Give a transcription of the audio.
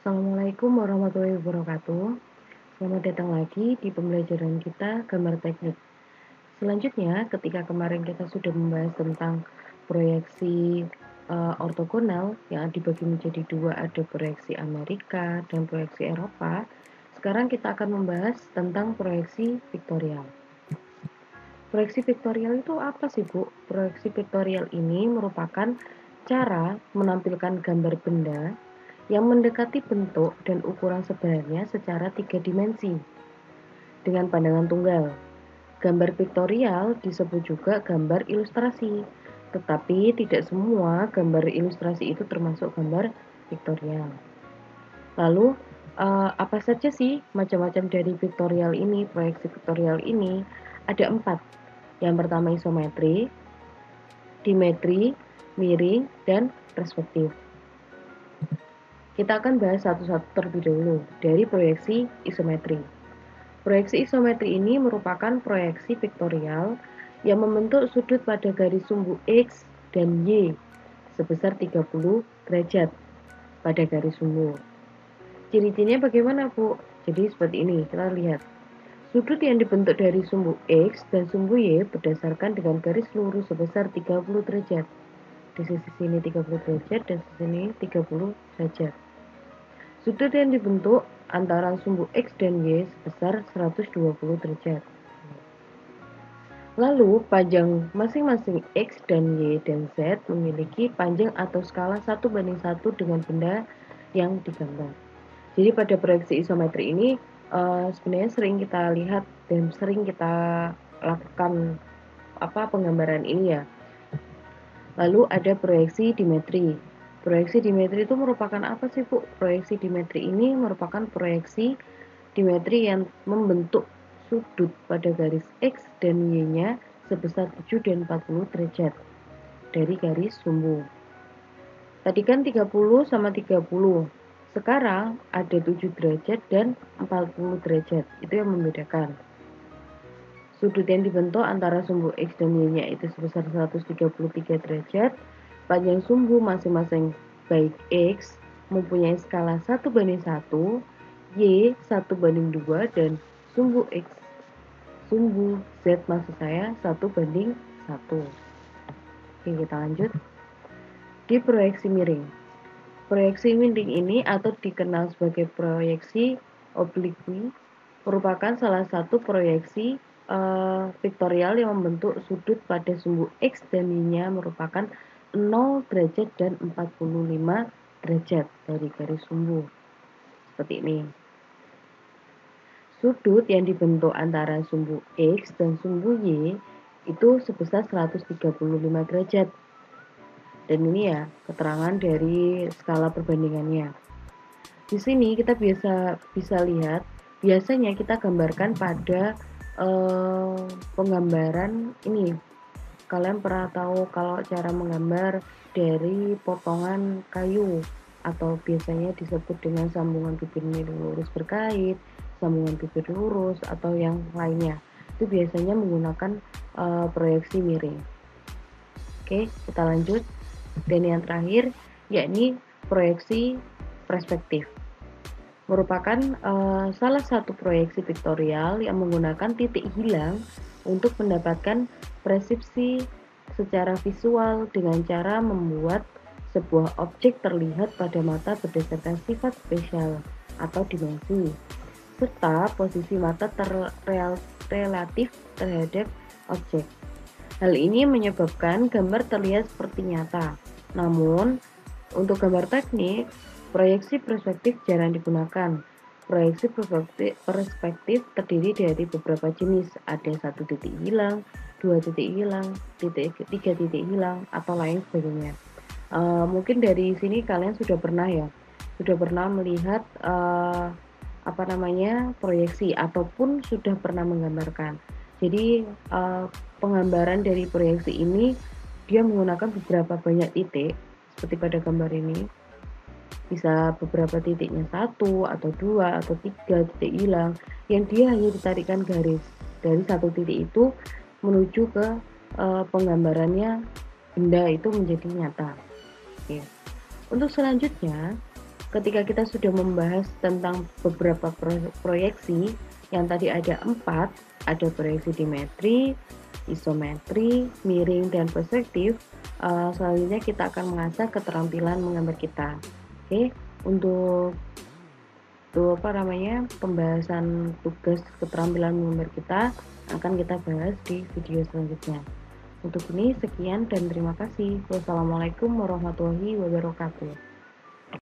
Assalamualaikum warahmatullahi wabarakatuh. Selamat datang lagi di pembelajaran kita gambar teknik. Selanjutnya, ketika kemarin kita sudah membahas tentang proyeksi ortogonal yang dibagi menjadi dua, ada proyeksi Amerika dan proyeksi Eropa. Sekarang kita akan membahas tentang proyeksi vektorial. Proyeksi vektorial itu apa sih, Bu? Proyeksi vektorial ini merupakan cara menampilkan gambar benda yang mendekati bentuk dan ukuran sebenarnya secara 3 dimensi dengan pandangan tunggal. Gambar vektorial disebut juga gambar ilustrasi, tetapi tidak semua gambar ilustrasi itu termasuk gambar vektorial. Lalu, apa saja sih macam-macam dari vektorial ini, proyeksi vektorial ini? Ada 4. Yang pertama isometri, dimetri, miring, dan perspektif. Kita akan bahas satu-satu terlebih dahulu dari proyeksi isometri. Proyeksi isometri ini merupakan proyeksi vektorial yang membentuk sudut pada garis sumbu X dan Y sebesar 30 derajat pada garis sumbu. Ciri-cirinya bagaimana, Bu? Jadi seperti ini, kita lihat. Sudut yang dibentuk dari sumbu X dan sumbu Y berdasarkan dengan garis lurus sebesar 30 derajat. Di sisi sini 30 derajat dan sisi sini 30 derajat. Sudut yang dibentuk antara sumbu X dan Y sebesar 120 derajat. Lalu, panjang masing-masing X dan Y dan Z memiliki panjang atau skala 1:1 dengan benda yang digambar. Jadi pada proyeksi isometri ini sebenarnya sering kita lihat dan sering kita lakukan penggambaran ini ya. Lalu ada proyeksi dimetri. Proyeksi dimetri itu merupakan apa sih, Bu? Proyeksi dimetri ini merupakan proyeksi dimetri yang membentuk sudut pada garis X dan Y-nya sebesar 7 dan 40 derajat dari garis sumbu. Tadi kan 30 sama 30. Sekarang ada 7 derajat dan 40 derajat. Itu yang membedakan. Sudut yang dibentuk antara sumbu X dan Y-nya itu sebesar 133 derajat. Panjang sumbu masing-masing baik X mempunyai skala 1:1, Y 1:2, dan sumbu X, sumbu Z maksud saya 1:1. Oke, kita lanjut. Di proyeksi miring. Proyeksi miring ini atau dikenal sebagai proyeksi obliqui merupakan salah satu proyeksi vektorial yang membentuk sudut pada sumbu X dan Y-nya merupakan 0 derajat dan 45 derajat dari garis sumbu. Seperti ini. Sudut yang dibentuk antara sumbu X dan sumbu Y itu sebesar 135 derajat. Dan ini ya keterangan dari skala perbandingannya. Di sini kita bisa lihat, biasanya kita gambarkan pada penggambaran ini. Kalian pernah tahu kalau cara menggambar dari potongan kayu atau biasanya disebut dengan sambungan bibir miring lurus berkait, sambungan bibir lurus atau yang lainnya. Itu biasanya menggunakan proyeksi miring. Oke, kita lanjut. Dan yang terakhir yakni proyeksi perspektif. Merupakan salah satu proyeksi vektorial yang menggunakan titik hilang untuk mendapatkan persepsi secara visual dengan cara membuat sebuah objek terlihat pada mata berdasarkan sifat spesial atau dimensi, serta posisi mata relatif terhadap objek. Hal ini menyebabkan gambar terlihat seperti nyata. Namun, untuk gambar teknik, proyeksi perspektif jarang digunakan. Proyeksi perspektif terdiri dari beberapa jenis. Ada 1 titik hilang, 2 titik hilang, 3 titik hilang, atau lain sebagainya. Mungkin dari sini kalian sudah pernah melihat proyeksi ataupun sudah pernah menggambarkan. Jadi penggambaran dari proyeksi ini dia menggunakan beberapa banyak titik seperti pada gambar ini. Bisa beberapa titiknya 1 atau 2 atau 3 titik hilang yang dia hanya ditarikkan garis dari 1 titik itu menuju ke penggambarannya benda itu menjadi nyata. Oke. Untuk selanjutnya ketika kita sudah membahas tentang beberapa proyeksi, yang tadi ada 4, ada proyeksi dimetri, isometri, miring, dan perspektif. Selanjutnya kita akan mengasah keterampilan menggambar kita. Oke, untuk pembahasan tugas keterampilan menggambar kita akan kita bahas di video selanjutnya. Untuk ini sekian dan terima kasih. Wassalamualaikum warahmatullahi wabarakatuh.